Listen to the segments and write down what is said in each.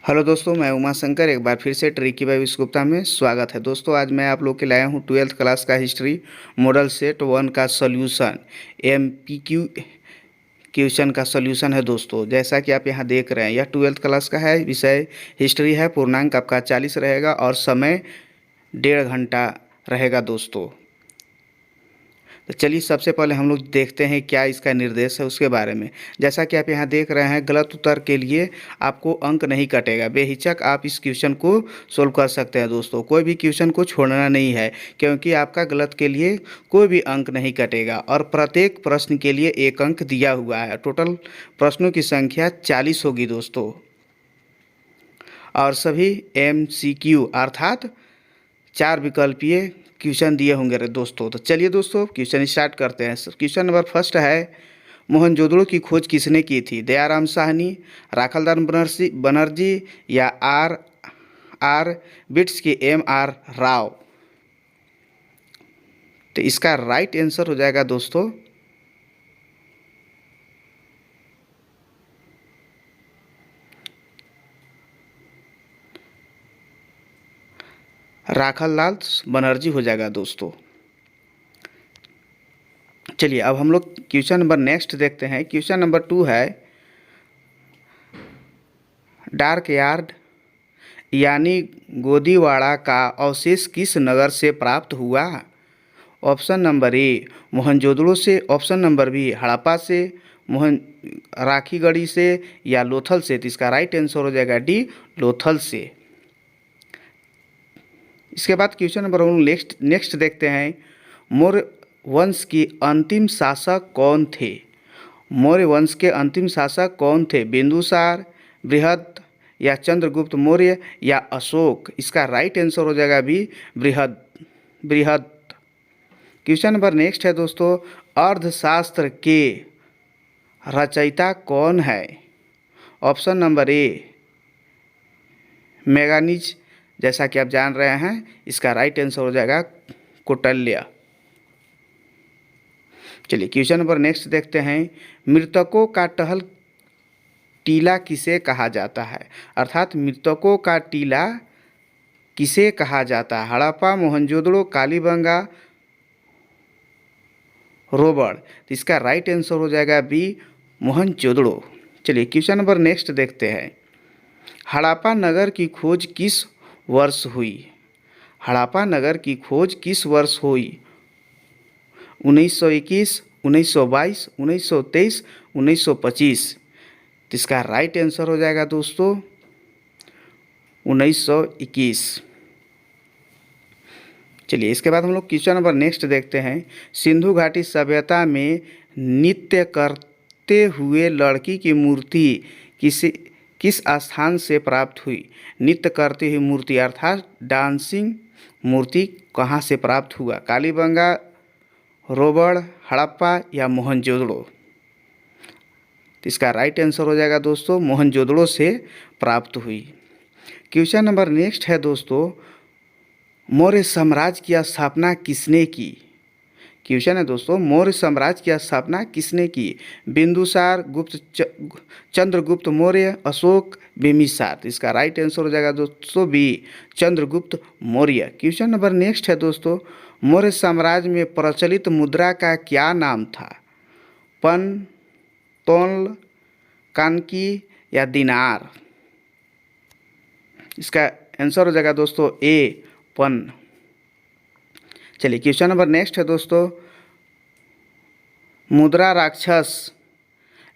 Hello दोस्तों, मैं उमा शंकर एक बार फिर से ट्रिकी बाय गुप्ता में स्वागत है। दोस्तों आज मैं आप लोग के लाया हूँ 12th क्लास का हिस्ट्री मॉडल सेट 1 का सॉल्यूशन। एमपीक्यू क्वेश्चन का सॉल्यूशन है दोस्तों। जैसा कि आप यहाँ देख रहे हैं, यह 12th क्लास का है, विषय हिस्ट्री है। पूर्णांक आपका 40 रहेगा और समय 1.5 घंटा रहेगा दोस्तों। तो चलिए सबसे पहले हम लोग देखते हैं क्या इसका निर्देश है उसके बारे में। जैसा कि आप यहाँ देख रहे हैं, गलत उत्तर के लिए आपको अंक नहीं कटेगा। बेहिचक आप इस क्वेश्चन को सोल्व कर सकते हैं दोस्तों। कोई भी क्वेश्चन को छोड़ना नहीं है, क्योंकि आपका गलत के लिए कोई भी अंक नहीं कटेगा और प्रत्येक प्रश्न के लिए 1 अंक दिया हुआ है। टोटल प्रश्नों की संख्या 40 होगी दोस्तों और सभी MCQ अर्थात 4 विकल्पीय क्वेश्चन दिए होंगे रे दोस्तों। तो चलिए दोस्तों क्वेश्चन स्टार्ट करते हैं। क्वेश्चन नंबर फर्स्ट है, मोहनजोदड़ो की खोज किसने की थी? दयाराम साहनी, राखालदास बनर्जी या आर आर बिट्स की MR राव? तो इसका राइट आंसर हो जाएगा दोस्तों राखालदास बनर्जी हो जाएगा दोस्तों। चलिए अब हम लोग क्वेश्चन नंबर नेक्स्ट देखते हैं। क्वेश्चन नंबर 2 है, डार्क यार्ड यानी गोदीवाड़ा का अवशेष किस नगर से प्राप्त हुआ? ऑप्शन नंबर ए मोहनजोदड़ो से, ऑप्शन नंबर बी हड़प्पा से, मोहन राखीगढ़ी से या लोथल से। तो इसका राइट आंसर हो जाएगा डी, लोथल से। इसके बाद क्वेश्चन नंबर नेक्स्ट देखते हैं, मौर्य वंश की अंतिम शासक कौन थे? मौर्य वंश के अंतिम शासक कौन थे? बिंदुसार, बृहद या चंद्रगुप्त मौर्य या अशोक? इसका राइट आंसर हो जाएगा बी, बृहद। क्वेश्चन नंबर नेक्स्ट है दोस्तों, अर्थशास्त्र के रचयिता कौन है? ऑप्शन नंबर ए मैगनीज, जैसा कि आप जान रहे हैं। इसका राइट आंसर हो जाएगा कौटिल्य। चलिए क्वेश्चन नंबर नेक्स्ट देखते हैं, मृतकों का टहल टीला किसे कहा जाता है? अर्थात मृतकों का टीला किसे कहा जाता है? हड़प्पा, मोहनजोदड़ो, कालीबंगा, रोबड़? तो इसका राइट आंसर हो जाएगा बी, मोहनजोदड़ो। चलिए क्वेश्चन नंबर नेक्स्ट देखते हैं, हड़प्पा नगर की खोज किस वर्ष हुई? हड़प्पा नगर की खोज किस वर्ष हुई? 1921, 1922, 1923, 1925? तो इसका राइट आंसर हो जाएगा दोस्तों 1921। चलिए इसके बाद हम लोग क्वेश्चन नंबर नेक्स्ट देखते हैं, सिंधु घाटी सभ्यता में नृत्य करते हुए लड़की की मूर्ति किस स्थान से प्राप्त हुई? नृत्य करती हुई मूर्ति अर्थात डांसिंग मूर्ति कहाँ से प्राप्त हुआ? कालीबंगा, रोबड़, हड़प्पा या मोहनजोदड़ो? तो इसका राइट आंसर हो जाएगा दोस्तों मोहनजोदड़ो से प्राप्त हुई। क्वेश्चन नंबर नेक्स्ट है दोस्तों, मौर्य साम्राज्य की स्थापना किसने की? क्वेश्चन है दोस्तों, मौर्य साम्राज्य की स्थापना किसने की? बिंदुसार, चंद्रगुप्त मौर्य, अशोक, बिंबिसार? तो इसका राइट आंसर हो जाएगा दोस्तों B, Chandragupta Maurya. Question number next है दोस्तों, मौर्य साम्राज्य में प्रचलित मुद्रा का क्या नाम था? पन, तोल, कानकी या दिनार? इसका आंसर हो जाएगा दोस्तों ए, पन। चलिए क्वेश्चन नंबर नेक्स्ट है दोस्तों, मुद्रा राक्षस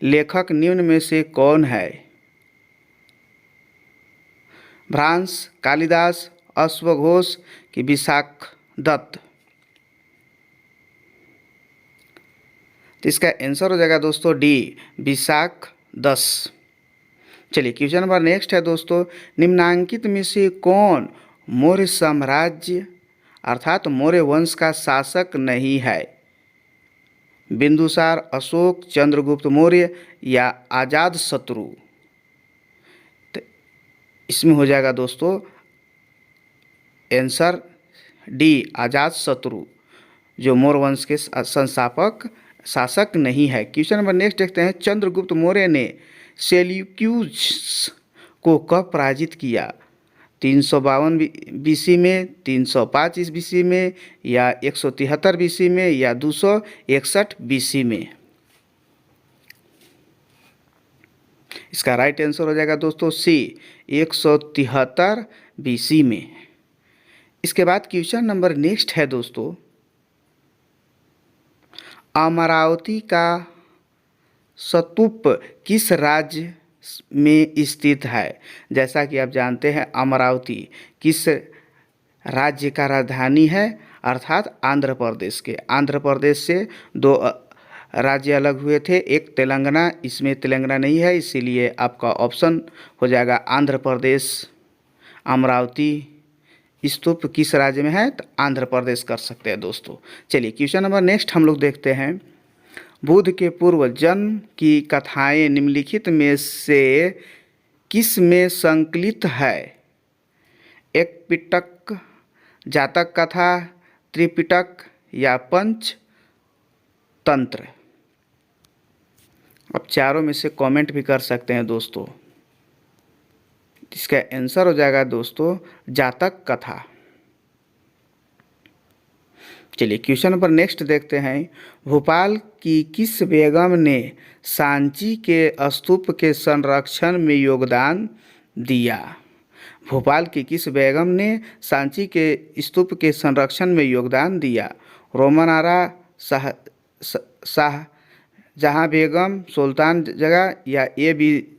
लेखक निम्न में से कौन है? भ्रांस, कालिदास, अश्वघोष कि विशाखदत्त? तो इसका आंसर हो जाएगा दोस्तों डी, विशाखदत्त। चलिए क्वेश्चन नंबर नेक्स्ट है दोस्तों, निम्नांकित में से कौन मौर्य साम्राज्य अर्थात मौर्य वंश का शासक नहीं है? बिंदुसार, अशोक, चंद्रगुप्त मौर्य या अजातशत्रु? तो इसमें हो जाएगा दोस्तों आंसर डी, अजातशत्रु, जो मौर्य वंश के संस्थापक शासक नहीं है। क्वेश्चन नंबर नेक्स्ट देखते हैं, चंद्रगुप्त मौर्य ने सेल्यूक्यूज को कब पराजित किया? 352 बीसी में, 305 बीसी में, या 173 बीसी में, या 261 बीसी में? इसका राइट आंसर हो जाएगा दोस्तों सी, 173 बीसी में। इसके बाद क्वेश्चन नंबर नेक्स्ट है दोस्तों, अमरावती का स्तूप किस राज्य में स्थित है? जैसा कि आप जानते हैं अमरावती किस राज्य का राजधानी है, अर्थात आंध्र प्रदेश के। आंध्र प्रदेश से दो राज्य अलग हुए थे, एक तेलंगाना, इसमें तेलंगाना नहीं है, इसीलिए आपका ऑप्शन हो जाएगा आंध्र प्रदेश। अमरावती स्तूप किस राज्य में है? तो आंध्र प्रदेश कर सकते हैं दोस्तों। चलिए क्वेश्चन नंबर नेक्स्ट हम लोग देखते हैं, बुद्ध के पूर्व जन्म की कथाएं निम्नलिखित में से किस में संकलित है? एक पिटक, जातक कथा, त्रिपिटक, या पंचतंत्र? आप चारों में से कमेंट भी कर सकते हैं दोस्तों। इसका आंसर हो जाएगा दोस्तों जातक कथा। चलिए क्वेश्चन नंबर नेक्स्ट देखते हैं, भोपाल की किस बेगम ने सांची के स्तूप के संरक्षण में योगदान दिया? भोपाल की किस बेगम ने सांची के स्तूप के संरक्षण में योगदान दिया? रोमनारा, शाहजहां बेगम, सुल्तान जगह, या ए बी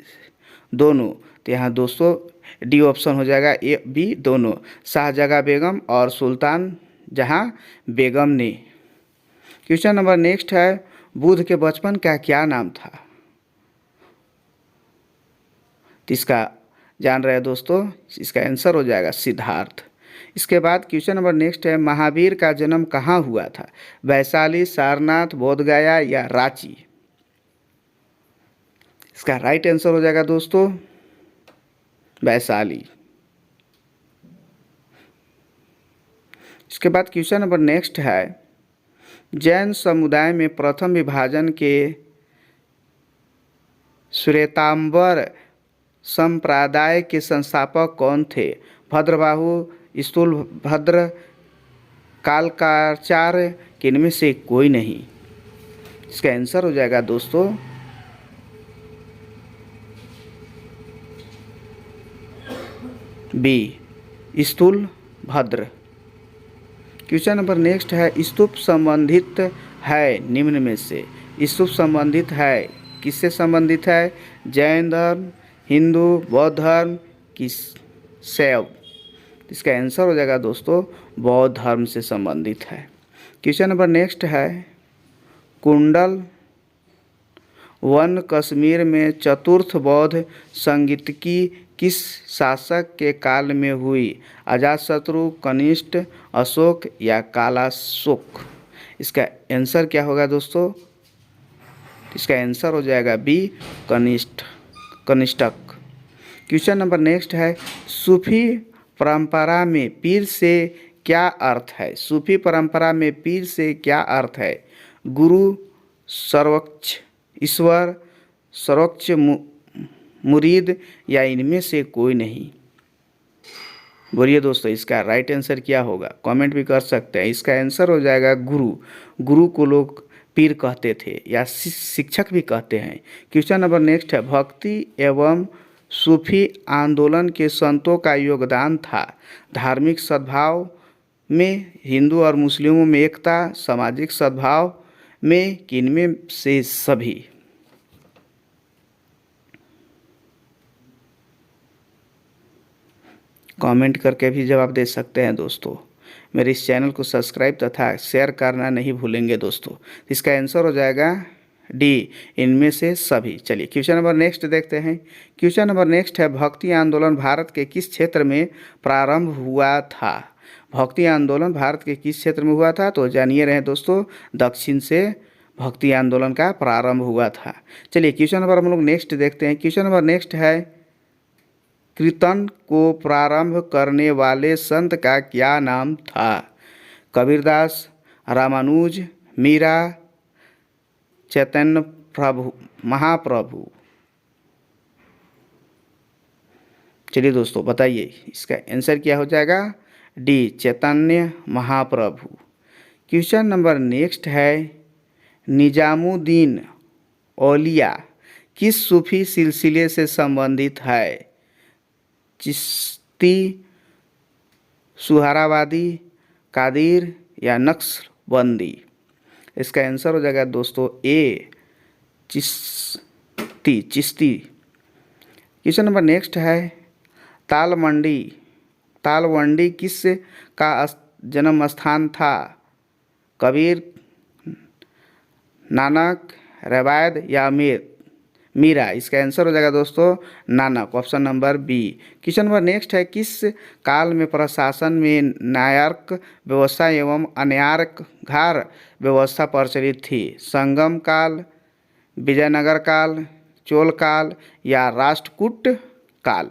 दोनों? तो यहाँ दोस्तों डी ऑप्शन हो जाएगा, ए बी दोनों, शाहजहां बेगम और सुल्तान जहां बेगम ने। क्वेश्चन नंबर नेक्स्ट है, बुद्ध के बचपन का क्या नाम था? तो इसका जान रहे हैं दोस्तों, इसका आंसर हो जाएगा सिद्धार्थ। इसके बाद क्वेश्चन नंबर नेक्स्ट है, महावीर का जन्म कहाँ हुआ था? वैशाली, सारनाथ, बोधगया, या रांची? इसका राइट आंसर हो जाएगा दोस्तों वैशाली। इसके बाद क्वेश्चन नंबर नेक्स्ट है, जैन समुदाय में प्रथम विभाजन के श्वेतांबर संप्रदाय के संस्थापक कौन थे? भद्रबाहु, स्थूलभद्र, कालकाचार्य, किनमें से कोई नहीं? इसका आंसर हो जाएगा दोस्तों B, Sthulabhadra. Question number next है, स्तूप संबंधित है निम्न में से? स्तूप संबंधित है, किससे संबंधित है? जैन धर्म, हिंदू, बौद्ध धर्म, किस शैव? इसका आंसर हो जाएगा दोस्तों बौद्ध धर्म से संबंधित है। क्वेश्चन नंबर नेक्स्ट है, कुंडल वन कश्मीर में चतुर्थ बौद्ध संगीतकी किस शासक के काल में हुई? अजातशत्रु, कनिष्ठ, अशोक, या कालाशोक? इसका आंसर क्या होगा दोस्तों? इसका आंसर हो जाएगा बी, कनिष्ठक। क्वेश्चन नंबर नेक्स्ट है, सूफी परंपरा में पीर से क्या अर्थ है? सूफी परंपरा में पीर से क्या अर्थ है? गुरु, सर्वोच्च ईश्वर, सर्वोच्च मुरीद, या इनमें से कोई नहीं? बोलिए दोस्तों इसका राइट आंसर क्या होगा? कमेंट भी कर सकते हैं। इसका आंसर हो जाएगा गुरु। गुरु को लोग पीर कहते थे या शिक्षक भी कहते हैं। क्वेश्चन नंबर नेक्स्ट है, भक्ति एवं सूफी आंदोलन के संतों का योगदान था धार्मिक सद्भाव में, हिंदू और मुस्लिमों में एकता, सामाजिक सद्भाव में, किनमें से सभी? कमेंट करके भी जवाब दे सकते हैं दोस्तों। मेरे इस चैनल को सब्सक्राइब तथा शेयर करना नहीं भूलेंगे दोस्तों। इसका आंसर हो जाएगा डी, इनमें से सभी। चलिए क्वेश्चन नंबर नेक्स्ट देखते हैं। क्वेश्चन नंबर नेक्स्ट है, भक्ति आंदोलन भारत के किस क्षेत्र में प्रारंभ हुआ था? भक्ति आंदोलन भारत के किस क्षेत्र में हुआ था? तो जानिए रहे दोस्तों, दक्षिण से भक्ति आंदोलन का प्रारंभ हुआ था। चलिए क्वेश्चन नंबर हम लोग नेक्स्ट देखते हैं। क्वेश्चन नंबर नेक्स्ट है, कीर्तन को प्रारंभ करने वाले संत का क्या नाम था? कबीरदास, रामानुज, मीरा, चैतन्य प्रभु, महाप्रभु? चलिए दोस्तों बताइए, इसका आंसर क्या हो जाएगा? D, Chaitanya Mahaprabhu. Question number next है, निजामुद्दीन औलिया किस सूफी सिलसिले से संबंधित है? चिश्ती, सुहरावादी, कादिर या नक्शबंदी? इसका आंसर हो जाएगा दोस्तों ए, चिश्ती। क्वेश्चन नंबर नेक्स्ट है, तालमंडी तालवंडी किस का जन्म स्थान था? कबीर, नानक, रवायद या मीरा? इसका आंसर हो जाएगा दोस्तों Nanak, option number B. Question number next है, किस काल में प्रशासन में न्यायिक व्यवस्था एवं अन्यायकार व्यवस्था प्रचलित थी? संगम काल, विजयनगर काल, चोल काल या राष्ट्रकूट काल?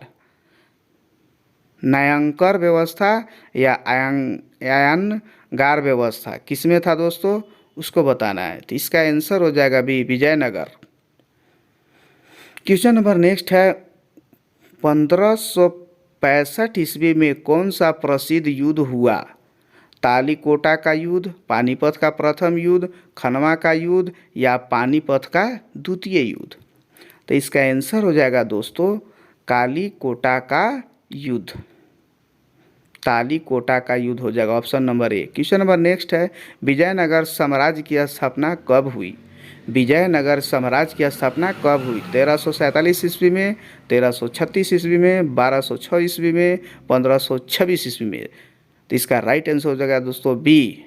न्यायिक व्यवस्था या आयनगार व्यवस्था किसमें था दोस्तों, उसको बताना है। तो इसका आंसर हो जाएगा B, Vijayanagar. Question number next है, 1565 ईस्वी में कौन सा प्रसिद्ध युद्ध हुआ? तालीकोटा का युद्ध, पानीपत का प्रथम युद्ध, खनवा का युद्ध या पानीपत का द्वितीय युद्ध? तो इसका आंसर हो जाएगा दोस्तों कालीकोटा का युद्ध। तालीकोटा का युद्ध हो जाएगा, option number A. Question number next है, विजयनगर साम्राज्य की स्थापना कब हुई? विजयनगर साम्राज्य की स्थापना कब हुई? 1347 ईस्वी में, 1336 ईस्वी में, 1206 ईस्वी में, 1526 ईस्वी में? तो इसका राइट आंसर हो जाएगा दोस्तों बी,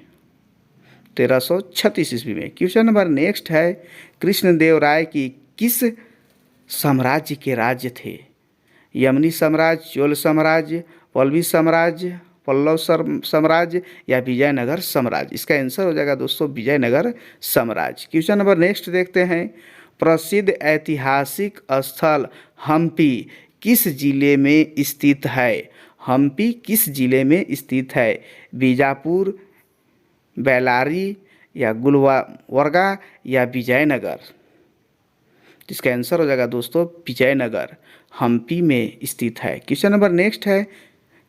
1336 ईस्वी में। क्वेश्चन नंबर नेक्स्ट है, कृष्णदेव राय की किस साम्राज्य के राज्य थे? यमनी साम्राज्य, चोल साम्राज्य, पल्लवी साम्राज्य, पल्लव साम्राज्य या विजयनगर साम्राज्य? इसका आंसर हो जाएगा दोस्तों विजयनगर साम्राज्य। क्वेश्चन नंबर नेक्स्ट देखते हैं, प्रसिद्ध ऐतिहासिक स्थल हम्पी किस जिले में स्थित है? हम्पी किस जिले में स्थित है? बीजापुर, बेल्लारी या गुलबर्गा या विजयनगर? इसका आंसर हो जाएगा दोस्तों विजयनगर, हम्पी में स्थित है। क्वेश्चन नंबर नेक्स्ट है,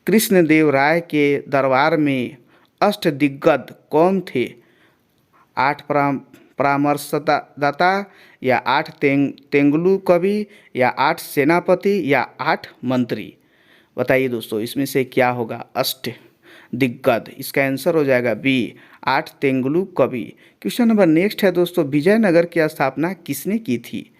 कृष्णदेव राय के दरबार में अष्टदिग्गज कौन थे? 8 परामर्शदाता या 8 तेंगलू कवि या 8 सेनापति या 8 मंत्री? बताइए दोस्तों, इसमें से क्या होगा अष्टदिग्गज? इसका आंसर हो जाएगा बी, 8 तेंगलू कवि। क्वेश्चन नंबर नेक्स्ट है दोस्तों, विजयनगर की स्थापना किसने की थी?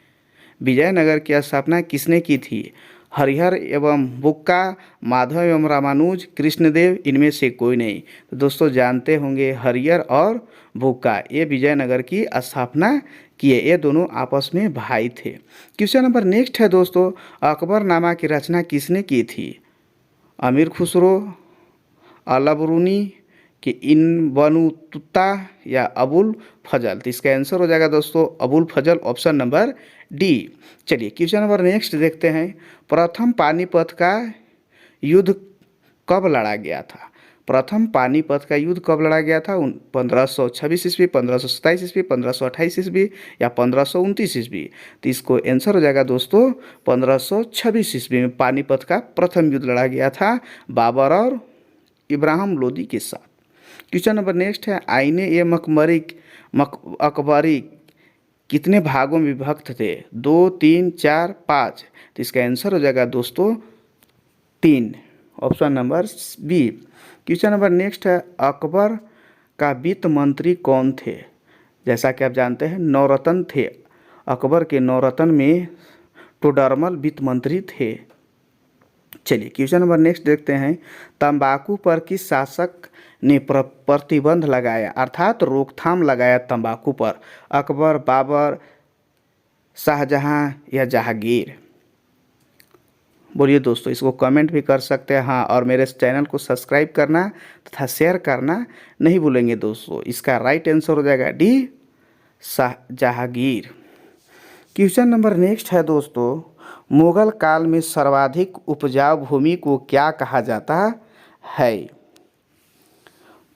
विजयनगर की स्थापना किसने की थी? हरिहर एवं बुक्का, माधव एवं रामानुज, कृष्णदेव, इनमें से कोई नहीं? तो दोस्तों जानते होंगे हरिहर और बुक्का, ये विजयनगर की स्थापना किए। ये दोनों आपस में भाई थे। क्वेश्चन नंबर नेक्स्ट है दोस्तों, अकबरनामा की रचना किसने की थी? अमीर खुसरो, अलबरूनी कि इन बनुतुता या अबुल फजल? तो इसका आंसर हो जाएगा दोस्तों अबुल फजल, ऑप्शन नंबर डी। चलिए क्वेश्चन नंबर नेक्स्ट देखते हैं, प्रथम पानीपत का युद्ध कब लड़ा गया था? प्रथम पानीपत का युद्ध कब लड़ा गया था? 1526 ईस्वी, 1527 ईस्वी, 1528 ईस्वी या 1529 ईस्वी? तो इसको आंसर हो जाएगा दोस्तों 1526 ईस्वी में पानीपत का प्रथम युद्ध लड़ा गया था बाबर और इब्राहिम लोदी के साथ। क्वेश्चन नंबर नेक्स्ट है, आईने ए अकबरी कितने भागों में विभक्त थे? 2, 3, 4, 5? तो इसका आंसर हो जाएगा दोस्तों 3, option number B. Question number next है, अकबर का वित्त मंत्री कौन थे? जैसा कि आप जानते हैं नौरत्न थे, अकबर के नौरत्न में टोडरमल वित्त मंत्री थे। चलिए क्वेश्चन नंबर नेक्स्ट देखते हैं, तंबाकू पर किस शासक ने प्रतिबंध लगाया, अर्थात रोकथाम लगाया तंबाकू पर? अकबर, बाबर, शाहजहां या जहांगीर? बोलिए दोस्तों, इसको कमेंट भी कर सकते हैं हाँ, और मेरे चैनल को सब्सक्राइब करना तथा शेयर करना नहीं भूलेंगे दोस्तों। इसका राइट आंसर हो जाएगा D, Jahangir. Question number next है दोस्तों, मुगल काल में सर्वाधिक उपजाऊ भूमि को क्या कहा जाता है?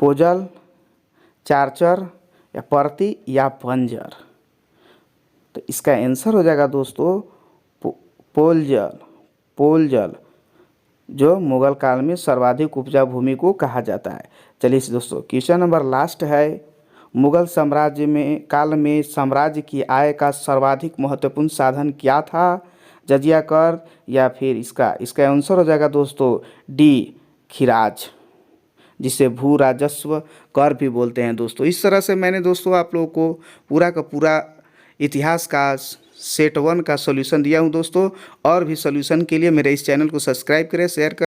पोजल, चारचर या परती या बंजर? तो इसका आंसर हो जाएगा दोस्तों पोलजल। जो मुगल काल में सर्वाधिक उपजाऊ भूमि को कहा जाता है। चलिए दोस्तों, क्वेश्चन नंबर लास्ट है, मुगल साम्राज्य में काल में साम्राज्य की आय का सर्वाधिक महत्वपूर्ण साधन क्या था? जजिया कर या फिर इसका आंसर हो जाएगा दोस्तों डी, खिराज, जिसे भू राजस्व कर भी बोलते हैं दोस्तों। इस तरह से मैंने दोस्तों आप लोगों को पूरा का पूरा इतिहास का सेट 1 का सॉल्यूशन दिया हूं दोस्तों। और भी सॉल्यूशन के लिए मेरे इस चैनल को सब्सक्राइब करें, शेयर करें।